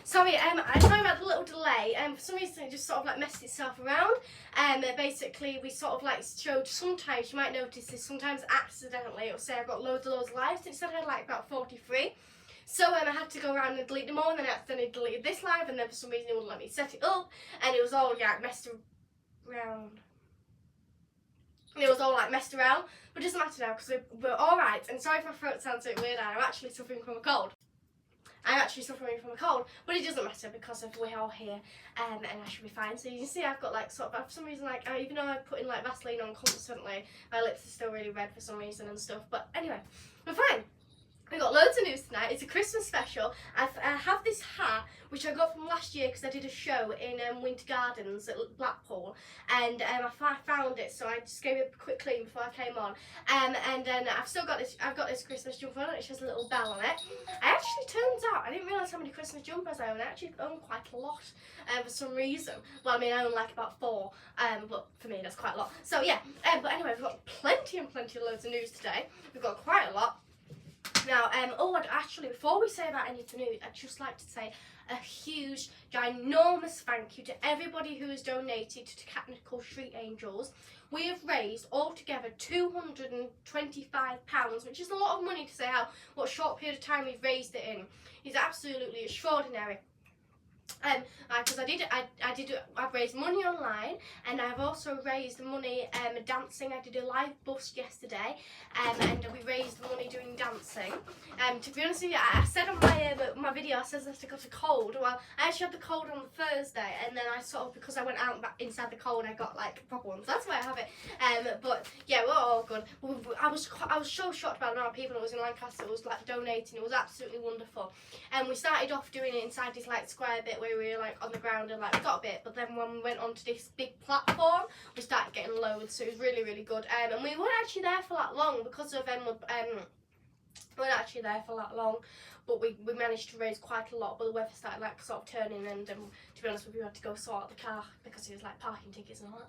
Sorry, sorry about the little delay. For some reason it just sort of like messed itself around. Basically we sort of like showed, sometimes you might notice this, sometimes accidentally it'll say I've got loads of lives, and it said I had like about 43. So I had to go around and delete them all, and then I accidentally deleted this live, and then for some reason it wouldn't let me set it up, and it was all messed around. It was all like messed around, but it doesn't matter now because we're alright. And sorry if my throat sounds so weird, I'm actually suffering from a cold. But it doesn't matter because we're all here, and I should be fine. So you can see I've got like sort of, for some reason, like even though I'm putting like Vaseline on constantly, my lips are still really red for some reason and stuff. But anyway, we're fine. We've got loads of news tonight. It's a Christmas special. I have this hat which I got from last year because I did a show in Winter Gardens at Blackpool, and I found it, so I just gave it a quick clean before I came on. And then I've got this Christmas jumper on it, which has a little bell on it. Turns out I didn't realise how many Christmas jumpers I own. I actually own quite a lot for some reason. Well, I mean, I own like about 4, but for me that's quite a lot. So yeah, but anyway, we've got plenty of loads of news today. We've got quite a lot. Now, actually, before we say about any of the news, I'd just like to say a huge, ginormous thank you to everybody who has donated to Technical Street Angels. We have raised altogether £225, which is a lot of money to say what short period of time we've raised it in. It's absolutely extraordinary. Because I've raised money online, and I've also raised money dancing. I did a live bus yesterday, and we raised money doing dancing. To be honest with you, I said on my video, I said that I got a cold. Well, I actually had the cold on the Thursday, and then I sort of, because I went out back inside the cold, I got like proper ones. That's why I have it. But yeah, we're all good. I was so shocked about the amount of people that was in Lancaster that was like donating. It was absolutely wonderful. And we started off doing it inside this like square bit where we were like on the ground, and like we got a bit, but then when we went onto this big platform, we started getting loads, so it was really, really good. And we weren't actually there for that long because of we weren't actually there for that long, but we managed to raise quite a lot. But the weather started like sort of turning, and to be honest with you, we had to go sort out the car because it was like parking tickets and all that.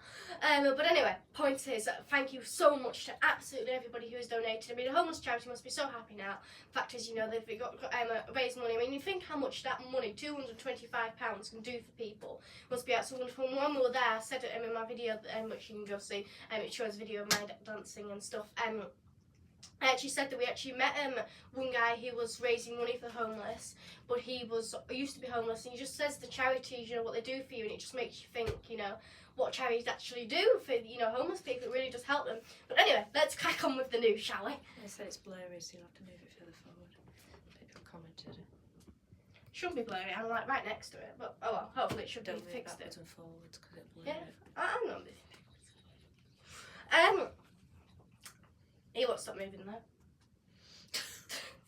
But anyway, point is, thank you so much to absolutely everybody who has donated. I mean, the homeless charity must be so happy now. The fact is, you know, they've got raised money. I mean, you think how much that money, £225, can do for people. It must be absolutely wonderful. When we were there, I said it in my video, which you can go see. It shows a video of my dancing and stuff. I actually said that we actually met one guy who was raising money for the homeless, but he used to be homeless, and he just says the charities, you know, what they do for you, and it just makes you think, you know, what charities actually do for, you know, homeless people. It really does help them. But anyway, let's crack on with the news, shall we? They say it's blurry, so you'll have to move it further forward. People commented it. Shouldn't be blurry, I'm like right next to it, but oh well, hopefully it should be fixed. Don't move backwards and forwards because it blurs. Yeah, I'm not moving backwards. He won't stop moving though.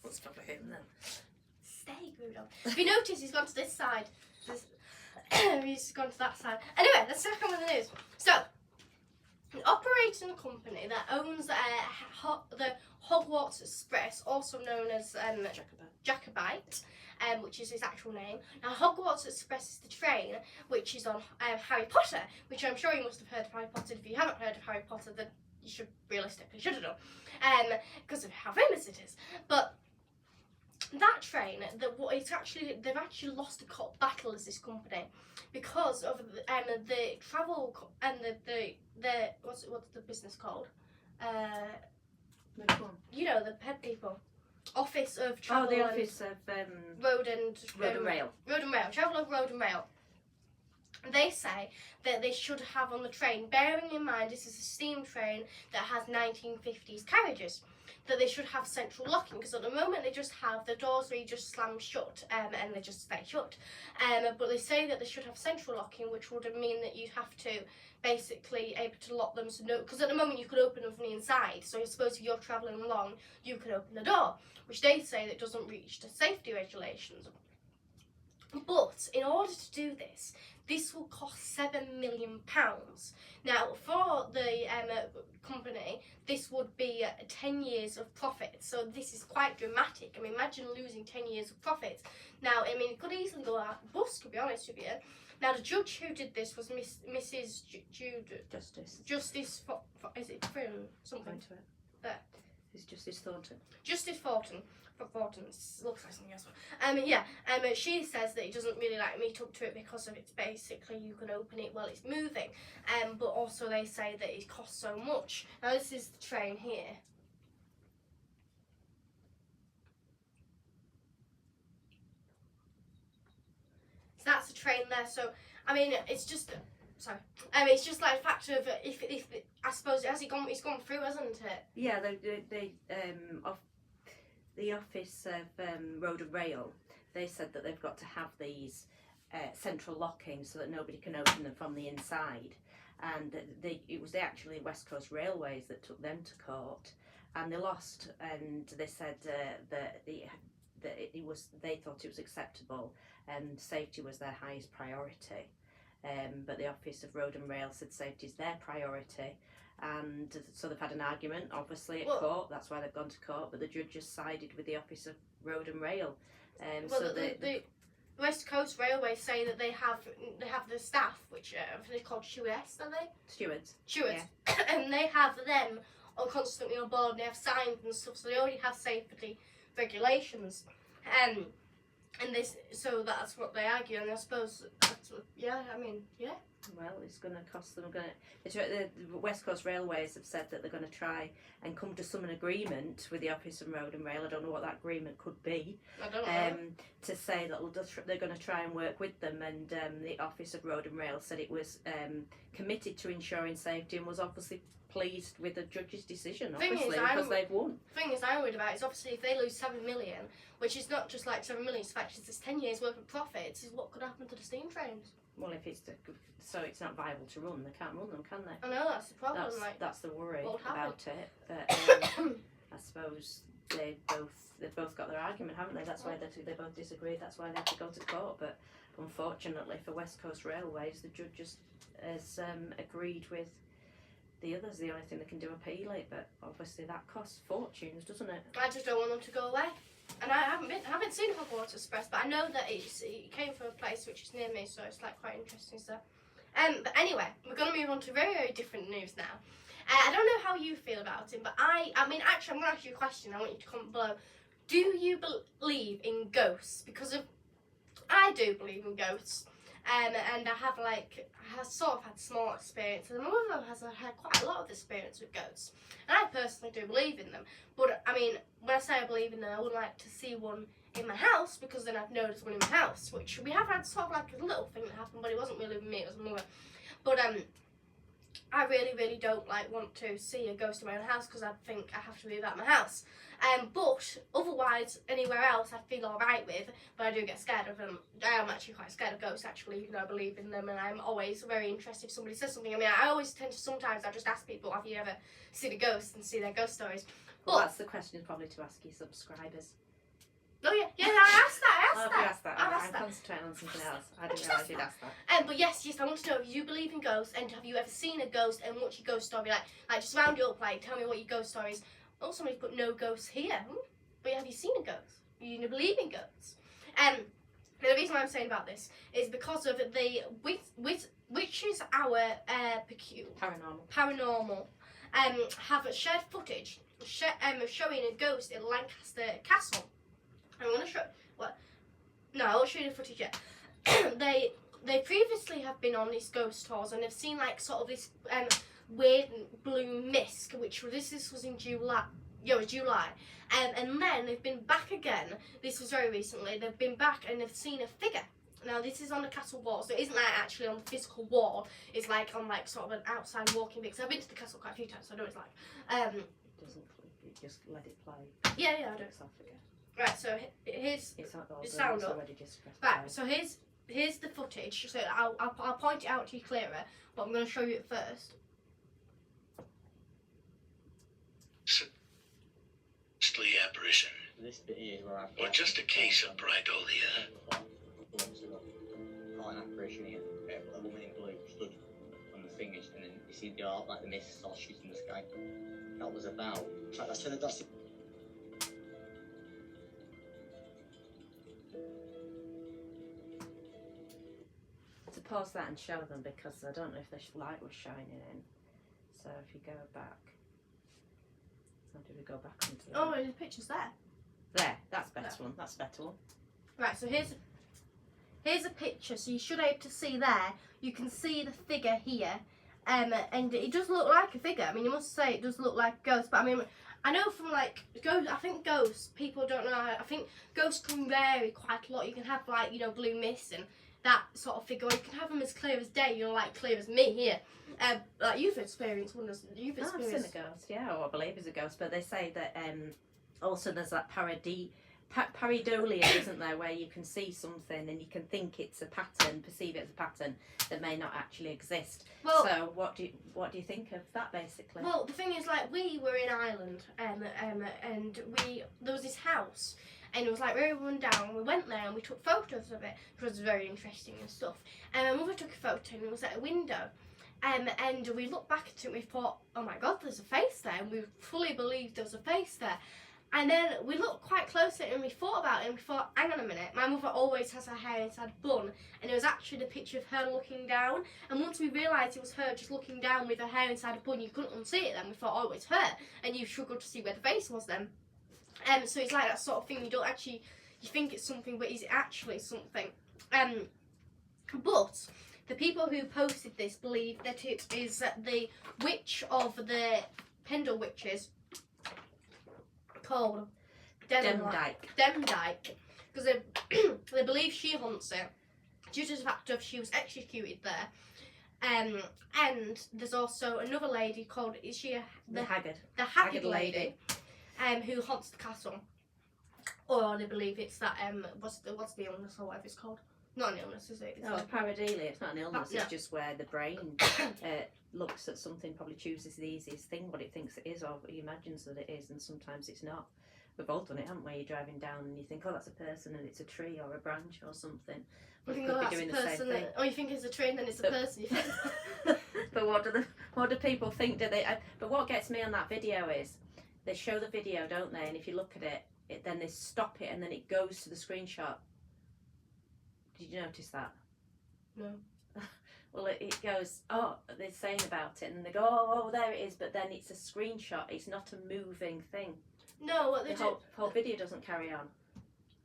What's wrong with him then? Stay, Rudolph. If you notice, he's gone to this side. He's gone to that side. Anyway, let's crack on with the news. So, an operating company that owns the Hogwarts Express, also known as Jacobite, which is his actual name. Now, Hogwarts Express is the train which is on Harry Potter, which I'm sure you must have heard of Harry Potter. If you haven't heard of Harry Potter, then you should realistically should have done, because of how famous it is. But that train, they've actually lost a battle as this company because of the travel and the what's the business called? You know, the head people. Office of Travel. Oh, the Office of Road and Rail. Road and Rail. Travel of Road and Rail. They say that they should have on the train, bearing in mind this is a steam train that has 1950s carriages, that they should have central locking, because at the moment they just have the doors where you just slam shut and they just stay shut. But they say that they should have central locking, which would mean that you'd have to basically able to lock them, so no, because at the moment you could open them from the inside, so I suppose if you're travelling along you could open the door, which they say that doesn't reach the safety regulations. But in order to do this, this will cost £7 million. Now, for the company, this would be 10 years of profit. So this is quite dramatic. I mean, imagine losing 10 years of profits. Now, I mean, it could easily go out of the bus, to be honest with you. Now, the judge who did this was Mrs. Justice. Is it Frim? Something. Point to it. There. It's Justice Thornton. Justice Thornton. Thornton looks like something else. She says that it doesn't really like meet up to it because of it's basically you can open it while it's moving. But also they say that it costs so much. Now this is the train here. So that's the train there. So I mean, it's just. Sorry. It's just like a factor of if I suppose it's gone through, hasn't it? Yeah, the Office of Road and Rail, they said that they've got to have these central locking so that nobody can open them from the inside. And it was actually West Coast Railways that took them to court, and they lost. And they said that they thought it was acceptable, and safety was their highest priority. But the Office of Road and Rail said safety is their priority, and so they've had an argument, obviously, at court. That's why they've gone to court. But the judges sided with the Office of Road and Rail. The West Coast Railways say that they have the staff, which they're called stewards, are they? Stewards. Yeah. And they have them constantly on board. And they have signs and stuff, so they already have safety regulations. So that's what they argue, and I suppose that's what, yeah. Well, it's going to cost them. The West Coast Railways have said that they're going to try and come to some agreement with the Office of Road and Rail. I don't know what that agreement could be. I don't know. To say that they're going to try and work with them, and the Office of Road and Rail said it was committed to ensuring safety and was obviously pleased with the judge's decision, obviously, because they've won. The thing is, I'm worried about is obviously if they lose 7 million, which is not just like 7 million, it's actually it's 10 years worth of profits, is what could happen to the steam trains. Well, if it's not viable to run, they can't run them, can they? I know, that's the problem. That's the worry about it. But I suppose they've both got their argument, haven't they? That's why they both disagree. That's why they have to go to court. But unfortunately for West Coast Railways, the judge has agreed with the others. The only thing they can do appeal it, but obviously that costs fortunes, doesn't it? I just don't want them to go away. And I haven't seen Hogwarts Express, but I know that it came from a place which is near me, so it's like quite interesting stuff. But anyway, we're going to move on to very, very different news now. I don't know how you feel about it, but I mean, actually, I'm going to ask you a question. I want you to comment below. Do you believe in ghosts? Because I do believe in ghosts. And I have sort of had small experience, and my mother has had quite a lot of experience with ghosts. And I personally do believe in them. But I mean, when I say I believe in them, I would like to see one in my house, because then I've noticed one in my house, which we have had sort of like a little thing that happened, but it wasn't really with me, it was my mother. But I really, really don't want to see a ghost in my own house, because I think I have to move out of my house. But otherwise, anywhere else I feel alright with, but I do get scared of them. I am actually quite scared of ghosts, actually, even though I believe in them, and I'm always very interested if somebody says something. I mean, I always tend to, sometimes I just ask people, have you ever seen a ghost, and see their ghost stories. Well, that's the question probably to ask your subscribers. Oh yeah, I asked that. I'm concentrating on something else. I didn't realise you'd ask that. But yes, I want to know if you believe in ghosts, and have you ever seen a ghost, and what's your ghost story like? Like, just round you up, tell me what your ghost story is. Oh, somebody's put no ghosts here. But have you seen a ghost? You believe in ghosts? The reason why I'm saying about this is because of the which is our paranormal have shared footage showing a ghost in Lancaster Castle. I'm going to show no, I won't show you the footage yet. They previously have been on these ghost tours, and they've seen sort of this weird blue mist, which this was in July. Yeah, it was July. And then they've been back again. This was very recently. They've been back and they've seen a figure. Now this is on the castle wall, so it isn't actually on the physical wall. It's on sort of an outside walking bit. So I've been to the castle quite a few times, so I know what it's like. It doesn't click. You just let it play. Yeah, I do. Right, so here's the sound up. Right, so here's the footage. So I'll point it out to you clearer, but I'm going to show you it first. Ghostly apparition, or just a case of braidolia. Got an apparition here, a woman in blue stood on the fingers, and then you see the mist all shooting in the sky. That was about. That's to pause that and show them, because I don't know if the light was shining in. So if you go back, did we go back onto that? Oh, the picture's there. There, that's a better one. That's a better one. Right, so here's a picture. So you should be able to see there. You can see the figure here. And it does look like a figure. I mean, you must say it does look like a ghost. But I mean, I know from like ghosts, I think ghosts, people don't know. I think ghosts can vary quite a lot. You can have like, you know, blue mist and that sort of figure. Or you can have them as clear as day, you know, like clear as me here. Like you've experienced one, you've I've experienced. seen a ghost, yeah, or I believe it's a ghost. But they say that also there's that pareidolia, isn't there, where you can see something and you can think it's a pattern, perceive it as a pattern that may not actually exist. Well, so what do you think of that, basically? Well, the thing is, like, we were in Ireland, and there was this house, and it was like very run down. We went there and we took photos of it, which was very interesting and stuff. And my mother took a photo, and it was at a window. And we looked back at it and we thought, oh my God, there's a face there, and we fully believed there was a face there. And then we looked quite close at it and we thought about it and we thought, hang on a minute, my mother always has her hair inside a bun, and it was actually the picture of her looking down. And once we realised it was her just looking down with her hair inside a bun, you couldn't unsee it then. We thought, oh, it's her, and you struggled to see where the face was then. So it's like that sort of thing, you don't actually, you think it's something, but is it actually something? But the people who posted this believe that it is the witch of the Pendle witches, called Demdike, because they believe she haunts it due to the fact of she was executed there. And there's also another lady called, is she the Haggard lady, who haunts the castle. Or they believe it's that what's the illness or whatever it's called? Not an illness, is it? It's pareidolia. It's not an illness. No. It's just where the brain looks at something, probably chooses the easiest thing, what it thinks it is, or he imagines that it is, and sometimes it's not. We've all done it, haven't we? You're driving down and you think, oh, that's a person, and it's a tree or a branch or something. But You it think, could oh, be that's doing a the same person, thing. or you think it's a tree and then it's a But- person. But what do people think? Do they? But what gets me on that video is they show the video, don't they? And if you look at it, then they stop it and then it goes to the screenshot. Did you notice that? No. Well, it goes, oh, they're saying about it, and they go, oh, there it is, but then it's a screenshot. It's not a moving thing. No, what they The do. whole video doesn't carry on.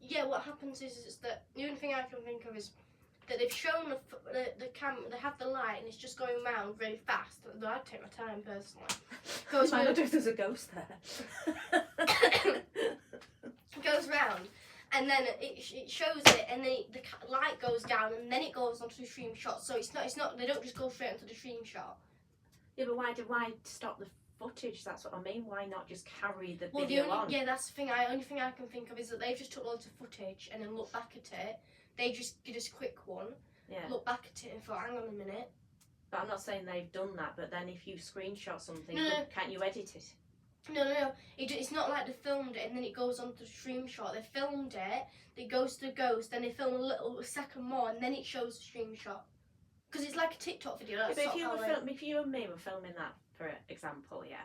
Yeah, what happens is that the only thing I can think of is that they've shown the camera, they have the light, and it's just going round really fast. Though I'd take my time personally. Goes I round, wonder if there's a ghost there. goes round, and then it shows it, and the light goes down, and then it goes onto the stream shot. So it's not. They don't just go straight onto the stream shot. Yeah, but why stop the footage? That's what I mean. Why not just carry the Well, video on? yeah, that's the thing. Only thing I can think of is that they've just took loads of footage and then looked back at it. They just did a quick one, Yeah. looked back at it and thought, hang on a minute. But I'm not saying they've done that. But then if you screenshot something, No. can't you edit it? No. It's not like they filmed it and then it goes onto the stream shot. They filmed it, it goes to the ghost, then they film a second more, and then it shows the stream shot. Because it's like a TikTok video. That's But sort of how if you and me were filming that, for example, yeah,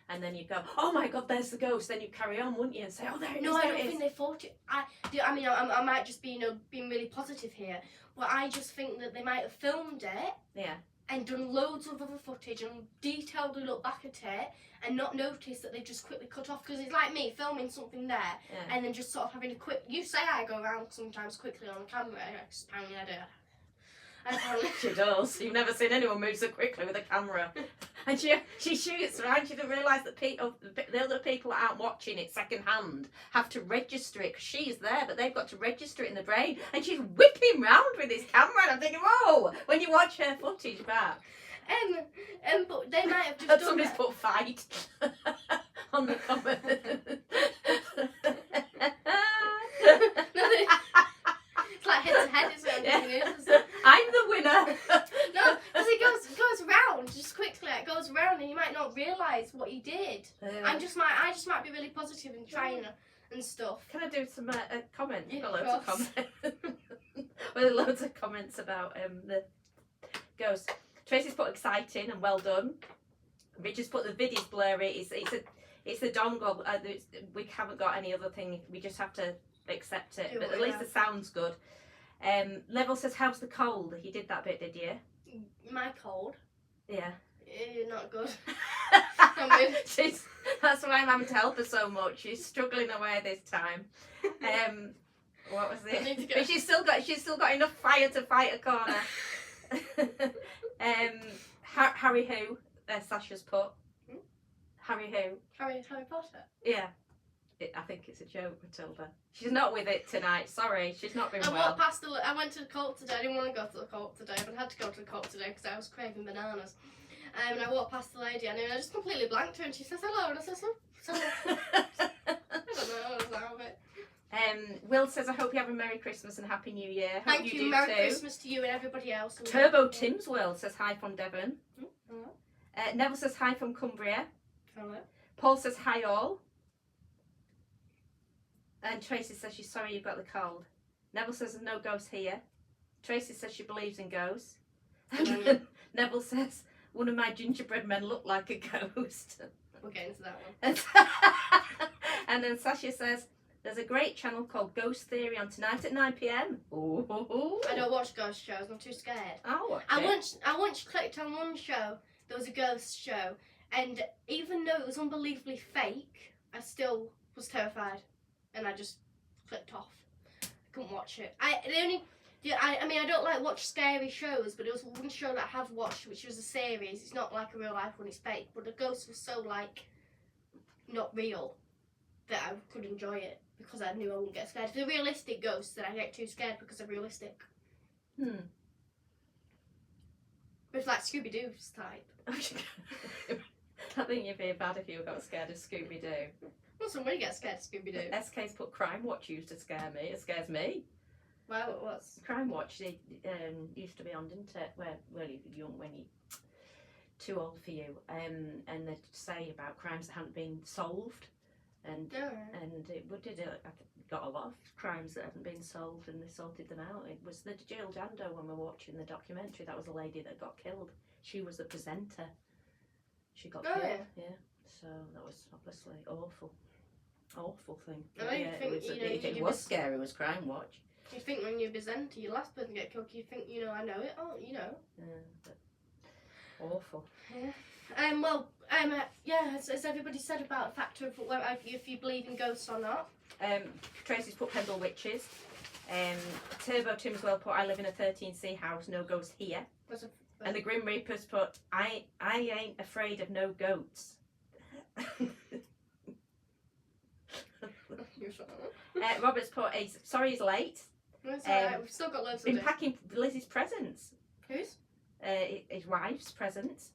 and then you go, oh my God, there's the ghost. Then you carry on, wouldn't you, and say, oh, there it is. No, I there don't it is. think they thought it. I mean, I might just be, being really positive here. But I just think that they might have filmed it. Yeah. And done loads of other footage and detailedly look back at it and not notice that they just quickly cut off, because it's like me filming something there Yeah. and then just sort of having a quick. You say I go around sometimes quickly on camera. Apparently I do. Apparently. She does. You've never seen anyone move so quickly with a camera. And she shoots around. She doesn't realise that the other people that aren't watching it second hand have to register it, because she's there, but they've got to register it in the brain. And she's whipping round with this camera, and I'm thinking, whoa! When you watch her footage back, But they might have just and done somebody's that. put fight on the comment. It's like head to head, isn't it? Yeah. I'm the winner. No, because it goes round just quickly. It goes round, and you might not realise what you did. I just might be really positive and trying and stuff. Can I do some comments? Yeah, Got loads of of comments. With loads of comments about the ghost. Tracy's put exciting and well done. Richard's put the video's blurry. It's a dongle. We haven't got any other thing. We just have to accept it. Do But it, at least yeah. the sound's good. Level says, how's the cold? You did that bit, did you? My cold, Yeah. not good. That's why I'm having to help her so much. She's struggling away this time. What was I need to it? go. But she's still got enough fire to fight a corner. Harry who? Sasha's put. Hmm? Harry who? Harry Potter. Yeah. I think it's a joke, Matilda. She's not with it tonight. Sorry, she's not been I well. walked past I went to the co-op today. I didn't want to go to the co-op today, but I had to go to the co-op today because I was craving bananas. And I walked past the lady and I just completely blanked her and she says hello and I says hello. I don't know, I was out of it. Will says, I hope you have a Merry Christmas and Happy New Year. Hope Thank you, do Merry too. Christmas to you and everybody else. Turbo Tim's Will says hi from Devon. Hello. Neville says hi from Cumbria. Hello. Paul says hi all. And Tracy says she's sorry you've got the cold. Neville says there's no ghosts here. Tracy says she believes in ghosts. And Neville says one of my gingerbread men looked like a ghost. We'll get into that one. And then Sasha says there's a great channel called Ghost Theory on tonight at 9 p.m. Ooh. I don't watch ghost shows. I'm too scared. I'll watch I it. once clicked on one show. There was a ghost show, and even though it was unbelievably fake, I still was terrified, and I just clicked off. I couldn't watch it. I mean, I don't like watch scary shows, but there was one show that I have watched, which was a series. It's not like a real life one; it's fake. But the ghost was so like not real that I could enjoy it because I knew I wouldn't get scared. If they're realistic ghosts, then I get too scared because they're realistic. But it's like Scooby Doo's type. I think you'd be bad if you got scared of Scooby Doo. Well, somebody gets scared of Scooby Doo. SK's put Crime Watch used to scare me. It scares me. Well, what's Crime Watch they, used to be on, didn't it? Where you're young, when you're too old for you, and they'd say about crimes that hadn't been solved, and it got a lot of crimes that hadn't been solved, and they sorted them out. It was the Jill Jando when we were watching the documentary. That was a lady that got killed. She was the presenter. She got killed. Yeah. So that was obviously awful thing. It was scary. It was Crime Watch. You think when you're presenter, your last person get killed, you think, I know it. Oh, But awful. Yeah. As everybody said about the factor of if you believe in ghosts or not. Tracy's put Pendle Witches. Turbo Tim's well put, I live in a 13C house, no ghosts here. And the Grim Reaper's put, I ain't afraid of no goats. Robert's put, sorry he's late. It's alright, we've still got loads to Been do. packing Lizzie's presents. Whose? His wife's presents.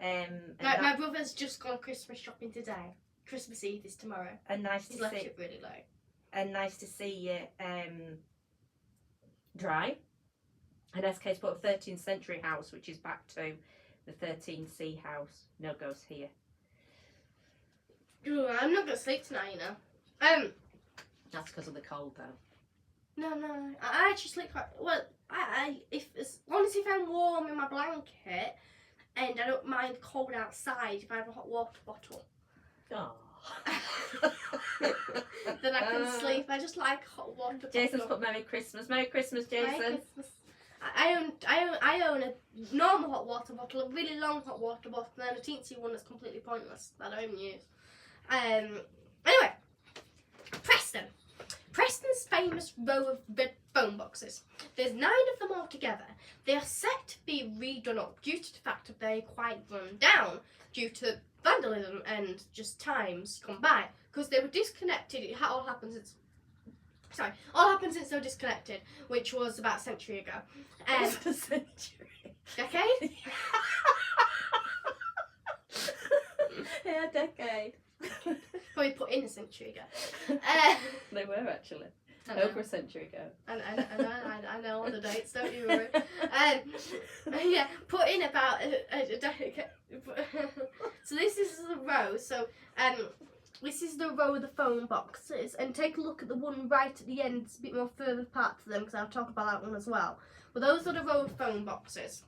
My brother's just gone Christmas shopping today. Christmas Eve is tomorrow. And nice He's to left see. it really low. And nice to see you dry. And SK's put a 13th century house, which is back to the 13C house. No ghosts here. Ooh, I'm not gonna sleep tonight, That's because of the cold, though. No, I actually sleep quite well. As long as if I'm warm in my blanket, and I don't mind cold outside, if I have a hot water bottle, then I can sleep. I just like hot water bottle. Jason's put Merry Christmas. Merry Christmas, Jason. Merry Christmas. I own a normal hot water bottle, a really long hot water bottle, and then a teensy one that's completely pointless that I don't even use. Anyway, Preston's famous row of red phone boxes. There's 9 of them altogether. They are set to be redone up due to the fact that they're quite run down due to vandalism and just times gone by. Because they were disconnected. It all happened since they were disconnected, which was about a century ago. A century? Decade? Yeah, decade. Probably put in a century ago. They were actually. I know. Over a century ago. I know all the dates, don't you worry. Yeah, put in about a decade. So this is the row. So this is the row of the phone boxes, and take a look at the one right at the end. It's a bit more further apart to them because I'll talk about that one as well. But those are the row of phone boxes.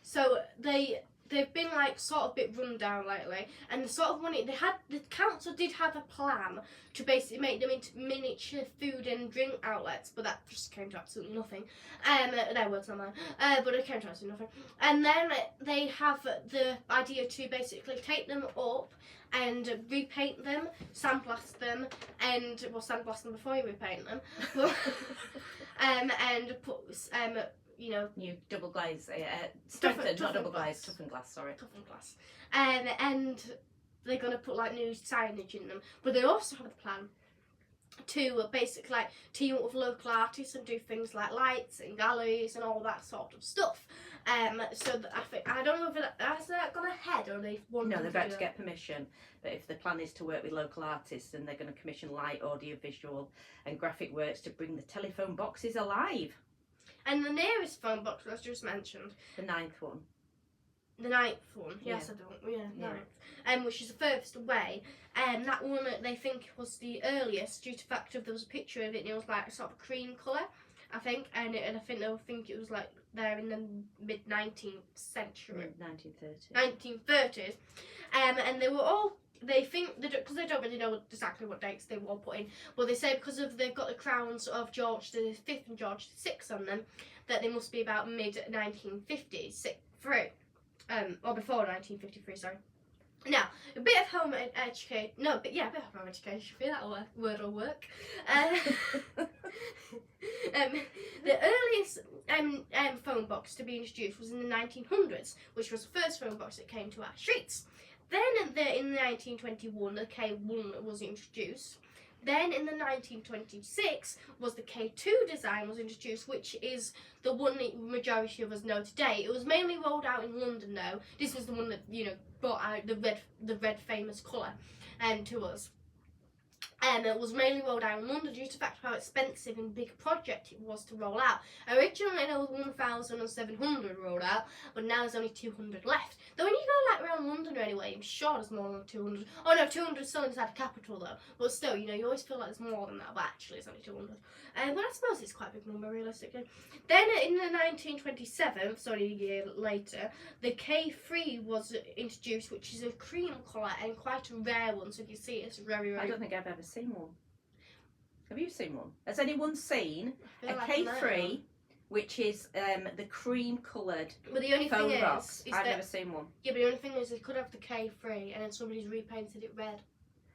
So they they've been like sort of a bit run down lately, and the sort of money the council did have a plan to basically make them into miniature food and drink outlets, but that just came to absolutely nothing. Their words, not mine. But it came to absolutely nothing. And then they have the idea to basically take them up and repaint them, sandblast them, and sandblast them before you repaint them, but, and put New double glaze, strengthened, not double glaze, toughened glass, sorry. Toughened glass. And they're going to put like new signage in them. But they also have a plan to basically like team up with local artists and do things like lights and galleries and all that sort of stuff. So that I don't know if has that gone ahead or they've wanted No, they're about to to get permission. But if the plan is to work with local artists, and they're going to commission light, audio, visual, and graphic works to bring the telephone boxes alive. And the nearest phone box was just mentioned. The 9th one. The 9th one, yes, Yeah. I don't, yeah, 9th, which is the furthest away, and that one they think was the earliest due to the fact of there was a picture of it and it was like a sort of cream colour, I think, and I think they think it was like there in the mid 19th century, 1930s, and they were all. They think because they don't really know exactly what dates they were all put in, but they say because they've got the crowns of George V and George VI on them, that they must be about mid 1950s, or before 1953. Sorry. Now a bit of home education. No, but yeah, a bit of home education. Feel that word will work. The earliest phone box to be introduced was in the 1900s, which was the first phone box that came to our streets. Then in 1921, the K1 was introduced. Then in the 1926 was the K2 design was introduced, which is the one that majority of us know today. It was mainly rolled out in London though. This was the one that brought out the red famous colour to us. And it was mainly rolled out in London due to the fact of how expensive and big a project it was to roll out. Originally there was 1,700 rolled out, but now there's only 200 left. Though when you go like around London anyway, I'm sure there's more than 200. Oh no, 200 still inside the capital though. But still, you always feel like there's more than that, but actually it's only 200. But I suppose it's quite a big number realistically. Then in the 1927, sorry, a year later, the K3 was introduced, which is a cream colour and quite a rare one. So if you see it, it's very, very... I don't think I've ever seen one. Have you seen one? Has anyone seen a like K3, which is the cream coloured But the only phone thing box? is I've that, never seen one. yeah, but the only thing is they could have the K3 and then somebody's repainted it red.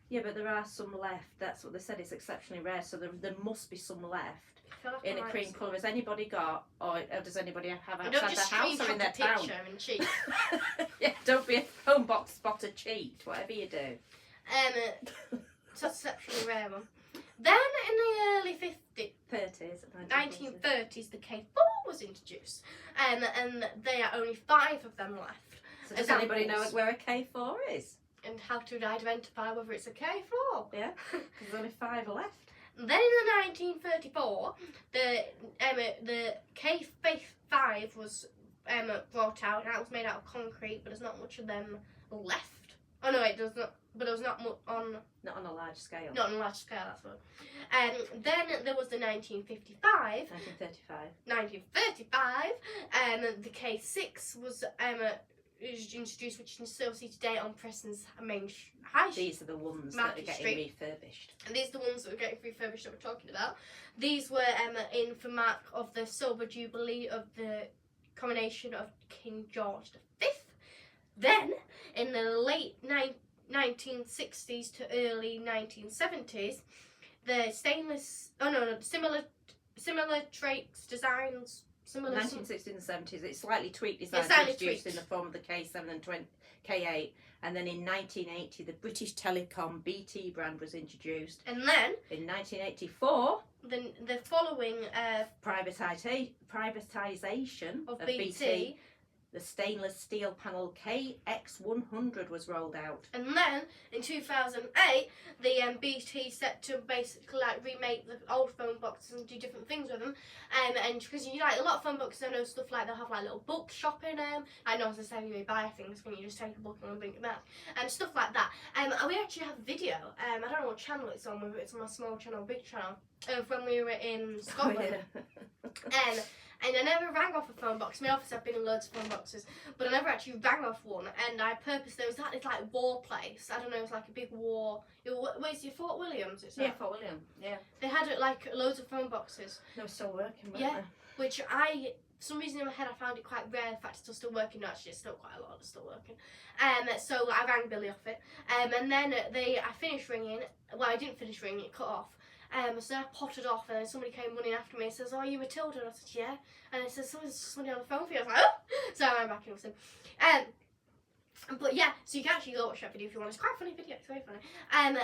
Yeah, but there are some left. That's what they said. It's exceptionally rare, so there must be some left I feel like in I a might cream see. colour. Has anybody got, or does anybody have And outside don't just their house or in screenshot their the town? picture and cheat. Yeah, don't be a phone box spotter cheat, whatever you do. It's an exceptionally rare one. Then in the early 30s, 1930s, the K4 was introduced, and there are only 5 of them left. So does anybody know examples. where a K4 is? And how to identify whether it's a K4. Yeah, because there's only 5 left. Then in the 1934, the K5 was brought out, and that was made out of concrete, but there's not much of them left. Oh no, it does not. But there was not much on. Not on a large scale. Not on a large scale. That's what. Then there was the 1955. 1935, the K6 was introduced, which you can still see today on Preston's main high street. These are the ones Market that are getting Street. refurbished. And these are the ones that were getting refurbished that we're talking about. These were in for mark of the Silver Jubilee of the coronation of King George V. Then, in the late 1960s to early 1970s, the similar traits, designs, similar... 1960s and 70s, it's slightly tweaked design slightly introduced tweaked. in the form of the K7 and K8, and then in 1980 the British Telecom BT brand was introduced. And then, In 1984, the following privatisation of BT, the stainless steel panel KX100 was rolled out. and then in 2008, the BT set to basically like remake the old phone boxes and do different things with them, and because a lot of phone boxes, I know stuff like they'll have like little book shop in them. I know necessarily you buy things when you just take a book and bring it back, and stuff like that. We actually have a video. I don't know what channel it's on, whether it's on my small channel or big channel, of when we were in Scotland. and I never rang off a phone box. My office, I've been in loads of phone boxes, but I never actually rang off one. And I purposely, there was that, it's like war place. I don't know, it's like a big war. Where's your Fort Williams? It's Yeah, Fort William. Yeah. They had like loads of phone boxes. They were still working, weren't Yeah. they? Which for some reason in my head, I found it quite rare. The fact it's still working. No, actually, it's still quite a lot. It's still working. So I rang Billy off it. And then I finished ringing. Well, I didn't finish ringing. It cut off. So I potted off, and then somebody came running after me and says, "Oh, are you Matilda?" And I said, "Yeah." And it says, "There's somebody on the phone for you." I was like, "Oh!" So I ran back in with him. But yeah, so you can actually go watch that video if you want. It's quite a funny video. It's very funny. And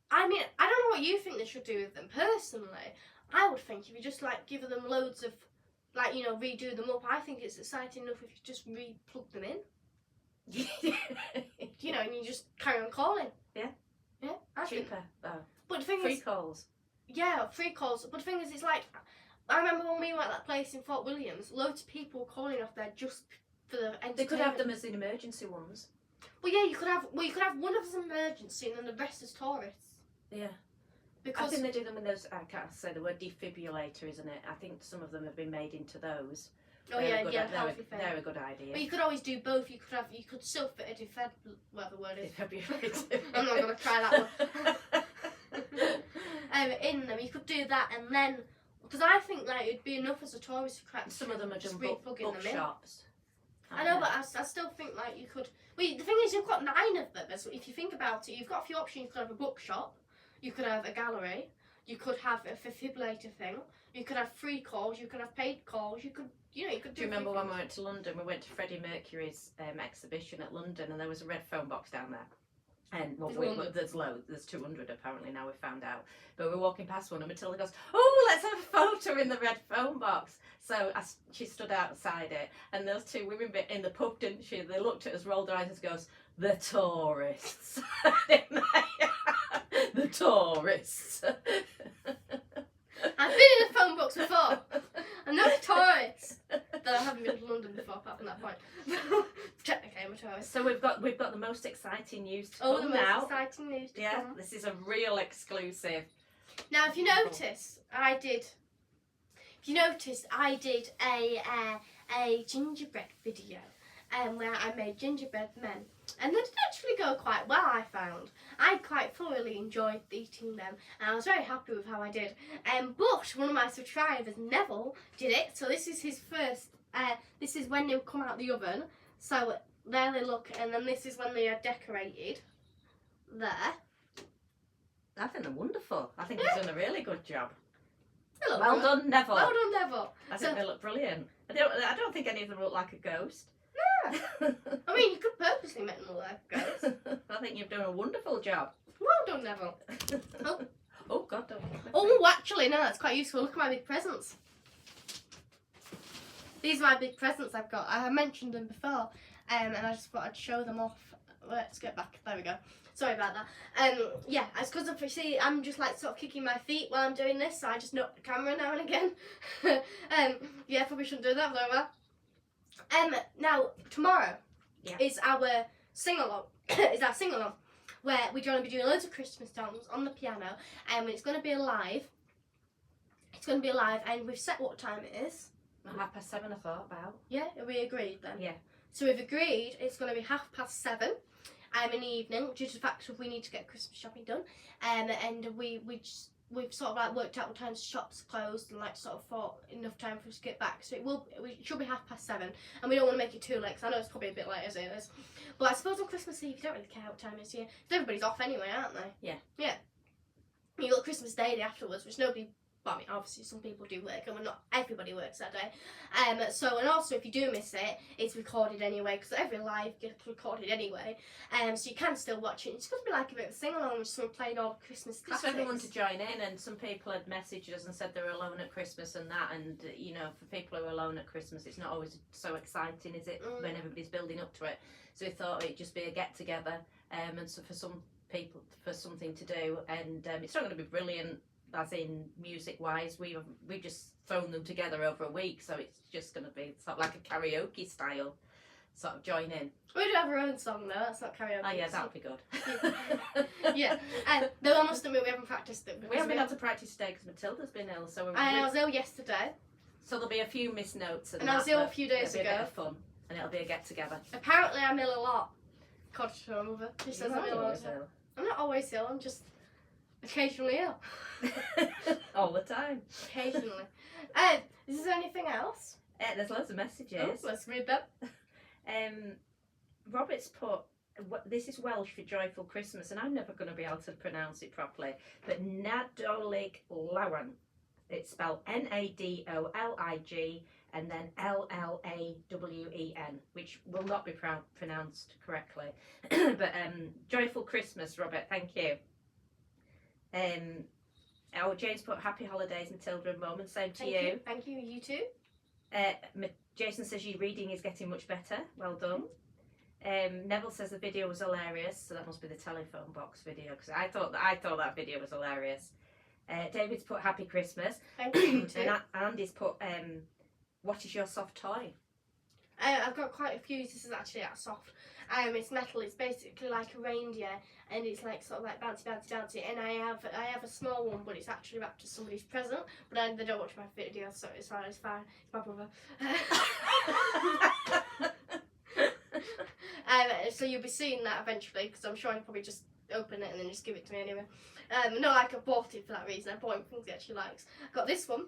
I mean, I don't know what you think they should do with them. Personally, I would think if you just like give them loads of, like, you know, redo them up. I think it's exciting enough if you just re-plug them in. You know, and you just carry on calling. Yeah. Yeah. I think. Cheaper, though. But the thing Free is, calls. yeah, free calls. But the thing is, it's like, I remember when we were at that place in Fort Williams, loads of people were calling off there just for the entertainment. They could have them as in emergency ones. Well, yeah, you could have one of them emergency and then the rest as tourists. Yeah. Because I think they do them in those, I can't say the word defibrillator, isn't it? I think some of them have been made into those. oh They're yeah, a good, yeah, they're, healthy a, thing. they're a good idea. But you could always do both. You could still fit a whatever the word is. Defibrillator. I'm not gonna try that one. In them, you could do that, and then because I think like it'd be enough as a tourist attraction. Some of them are just bookshops. bookshops. I know, but I still think like you could. Well, the thing is, you've got 9 of them. So if you think about it, you've got a few options. You could have a bookshop. You could have a gallery. You could have a defibrillator thing. You could have free calls. You could have paid calls. You could, you could. Do you remember when we went to London? We went to Freddie Mercury's exhibition at London, and there was a red phone box down there. And well, there's loads. There's 200 apparently now. We've found out. But we're walking past one, and Matilda goes, "Oh, let's have a photo in the red phone box." So she stood outside it, and those 2 women in the pub, didn't she? They looked at us, rolled their eyes, and goes, "The tourists." The tourists. I've been in a phone box before. I'm not a tourist. Though I haven't been to London before, apart from that point. Technically, I'm a tourist. So we've got the most exciting news to Oh, come the most now. exciting news to Yeah, come. this is a real exclusive. Now, if you notice, I did a gingerbread video, where I made gingerbread men, and they did actually go quite well. I found I quite thoroughly enjoyed eating them, and I was very happy with how I did. But one of my subscribers, Neville, did it. So this is his first. This is when they come out the oven. So there they look, and then this is when they are decorated. There. I think they're wonderful. I think he's done a really good job. They look Well good. done, Neville. Well done, Neville. I think they look brilliant. I don't think any of them look like a ghost. I mean, you could purposely make them look like ghosts. I think you've done a wonderful job. Well done, Neville. Oh God, don't. Oh, actually, no, that's quite useful. Look at my big presents. These are my big presents I've got. I have mentioned them before, and I just thought I'd show them off. Let's get back. There we go. Sorry about that. Yeah, it's because of, you see, I'm just like sort of kicking my feet while I'm doing this, so I just knock the camera now and again. Yeah, probably shouldn't do that, though. Now tomorrow is our sing-along. Is our sing-along where we're going to be doing loads of Christmas songs on the piano, and it's going to be live. It's going to be live, and we've set what time it is. 7:30, I thought about. Yeah, we agreed then. Yeah. So we've agreed it's going to be 7:30 in the evening, due to the fact that we need to get Christmas shopping done. And we've sort of like worked out what time shops closed and like sort of thought enough time for us to get back. So it should be 7:30, and we don't want to make it too late because I know it's probably a bit late as it is. But I suppose on Christmas Eve you don't really care what time it is, yeah. 'Cause everybody's off anyway, aren't they? Yeah. Yeah. You got Christmas Day afterwards, which nobody. Well, I mean, obviously some people do work, and not everybody works that day. So, and also if you do miss it, it's recorded anyway, because every live gets recorded anyway. So you can still watch it. It's going to be like a bit of a sing-along, just sort of playing all the Christmas Just classics. for everyone to join in, and some people had messaged us and said they were alone at Christmas and that, and you know, for people who are alone at Christmas, it's not always so exciting, is it, when everybody's building up to it? So we thought it'd just be a get-together, and so for some people, for something to do, and it's not going to be brilliant, as in music-wise. We just thrown them together over a week, so it's just going to be sort of like a karaoke style. sort of join in. We do have our own song though. That's not karaoke. Oh yeah, that would be good. Yeah, though I must admit we haven't practiced it. We haven't been able to practice today because Matilda's been ill, so I was ill yesterday. So there'll be a few missed notes. And I was ill a few days ago. It'll be a bit of fun, and it'll be a get together. Apparently I'm ill a lot. According to my mother. She says I'm ill all the time. Ill. I'm not always ill, I'm just occasionally ill. All the time. Occasionally. Is there anything else? There's loads of messages. Oh, let's read them. Robert's put, this is Welsh for joyful Christmas, and I'm never going to be able to pronounce it properly, but Nadolig Lawan. It's spelled Nadolig and then Llawen, which will not be pronounced correctly. But joyful Christmas, Robert, thank you. James put happy holidays, Matilda and Mum, and same to you. Thank you, you too. Jason says your reading is getting much better. Well done. Neville says the video was hilarious, so that must be the telephone box video because I thought that video was hilarious. David's put happy Christmas. Thank you, you too. And Andy's put what is your soft toy? I've got quite a few. This is actually at soft. It's metal. It's basically like a reindeer, and it's like sort of like bouncy, bouncy, bouncy. And I have a small one, but it's actually wrapped as somebody's present. But they don't watch my video, so it's fine. It's fine. It's my brother. So you'll be seeing that eventually, because I'm sure I'll probably just open it and then just give it to me anyway. No, like I bought it for that reason. I bought him things he actually likes. I've got this one.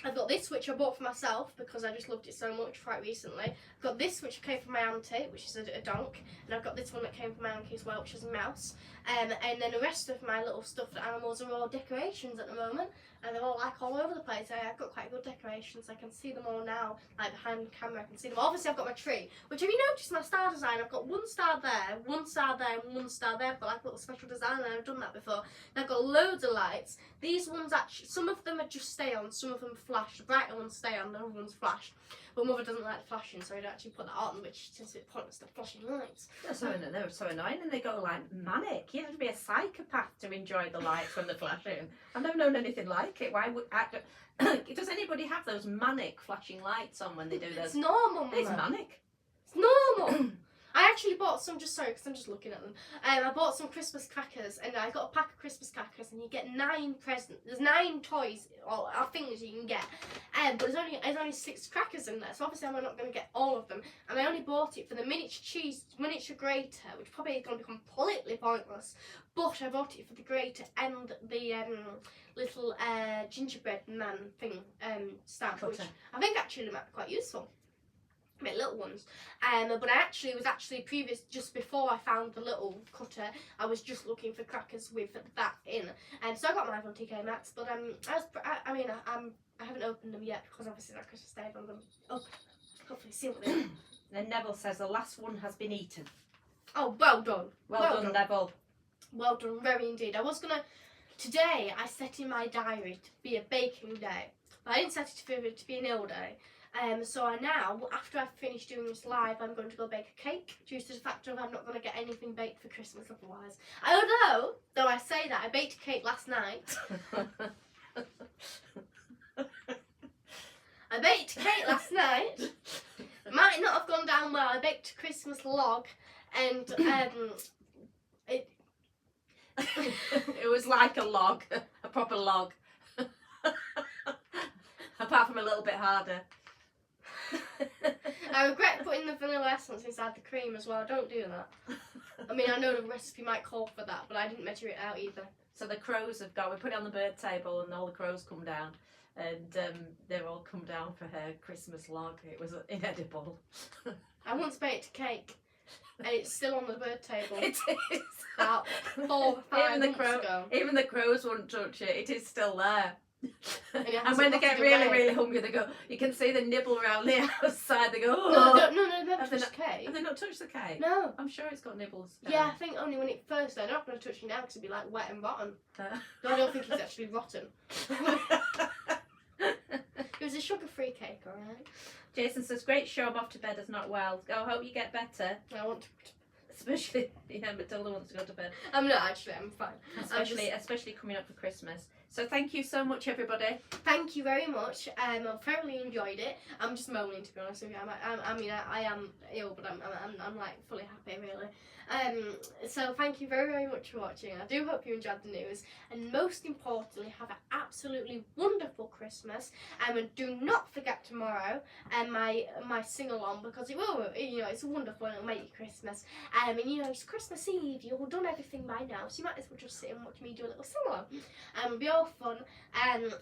I've got this which I bought for myself because I just loved it so much quite recently. I've got this which came from my auntie, which is a donk, and I've got this one that came from my auntie as well, which is a mouse. And then the rest of my little stuffed animals are all decorations at the moment, and they're all like all over the place. I've got quite good decorations. I can see them all now, like behind the camera. I can see them. Obviously, I've got my tree, which have you noticed my star design? I've got one star there, one star there, and one star there. I've got like a little special design, and I've done that before. And I've got loads of lights. These ones actually, some of them are just stay on, some of them flash. The brighter ones stay on, the other ones flash. But Mother doesn't like flashing, so I don't actually put that on, which since it's pointless to flashing lights. They're so annoying, and they go like manic. You have to be a psychopath to enjoy the lights when they're flashing. I've never known anything like it. Why would does anybody have those manic flashing lights on when they do those? It's normal, Mother. It's manic. It's normal. I actually bought some, just sorry, because I'm just looking at them. I bought some Christmas crackers, and I got a pack of Christmas crackers, and you get 9 presents. There's 9 toys or things you can get, but there's only 6 crackers in there. So obviously I'm not going to get all of them. And I only bought it for the miniature grater, which probably is going to be completely pointless. But I bought it for the grater and the little gingerbread man thing stamp, which I think actually might be quite useful. My little ones, but I was previous, just before I found the little cutter, I was just looking for crackers with that in, and so I got mine from TK Maxx. But I haven't opened them yet because obviously that Christmas Day on them. Hopefully see what they are. Then Neville says the last one has been eaten. Oh, well done. Well done, Neville. Well done, very indeed. Today I set in my diary to be a baking day, but I didn't set it to be an ill day. So now, after I've finished doing this live, I'm going to go bake a cake due to the fact of I'm not going to get anything baked for Christmas otherwise. Though I say that, I baked a cake last night. I baked a cake last night. It might not have gone down well. I baked a Christmas log, and it was like a log, a proper log. Apart from a little bit harder. I regret putting the vanilla essence inside the cream as well. Don't do that. I mean, I know the recipe might call for that, but I didn't measure it out either. So the crows we put it on the bird table, and all the crows come down, and they've all come down for her Christmas log. It was inedible. I once baked a cake, and it's still on the bird table. It is. About 4 or 5 months ago. Even the crows won't touch it. It is still there. And when they get really, really hungry, they go. You can see the nibble around the outside. They go. Oh. No, they've never touched the cake. Have they not touched the cake? No. I'm sure it's got nibbles. Yeah, I think only when it first. They're not going to touch it now because it'd be like wet and rotten. No, I don't think it's actually rotten. It was a sugar-free cake, alright. Jason says, "Great show. I'm off to bed as not well. I hope you get better." I want to. Especially, yeah, Matilda wants to go to bed. I'm not actually, I'm fine. Especially coming up for Christmas. So thank you so much, everybody. Thank you very much. I thoroughly enjoyed it. I'm just moaning, to be honest with you. I am ill, but I'm like fully happy, really. So thank you very, very much for watching. I do hope you enjoyed the news, and most importantly, have an absolutely wonderful Christmas. And do not forget tomorrow and my sing along, because it will, it's wonderful and it'll make you Christmas. And it's Christmas Eve. You've done everything by now, so you might as well just sit and watch me do a little sing along. It'll be all fun, and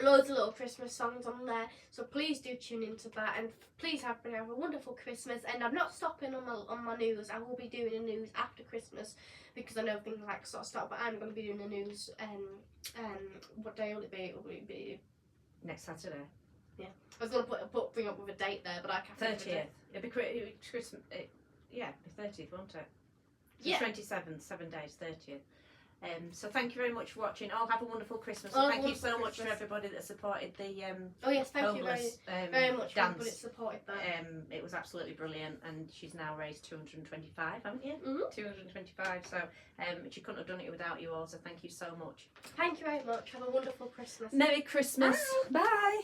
loads of little Christmas songs on there, so please do tune into that, and please have a wonderful Christmas. And I'm not stopping on my news. I will be doing the news after Christmas, because I know things like sort of stop, but I'm going to be doing the news. What day will it be? Will it be next Saturday? Yeah, I was going to bring up with a date there, but I can't. 30th. It'll be Christmas. Yeah, it'll be 30th, won't it? Yeah. 27th, 7 days, 30th. So thank you very much for watching. All have a wonderful Christmas. And thank you so much for everybody that supported the oh yes, thank homeless, you very much for dance. everybody that supported that. It was absolutely brilliant, and she's now raised 225, haven't you? Mhm. 225. So she couldn't have done it without you all. So thank you so much. Thank you very much. Have a wonderful Christmas. Merry Christmas. Bye.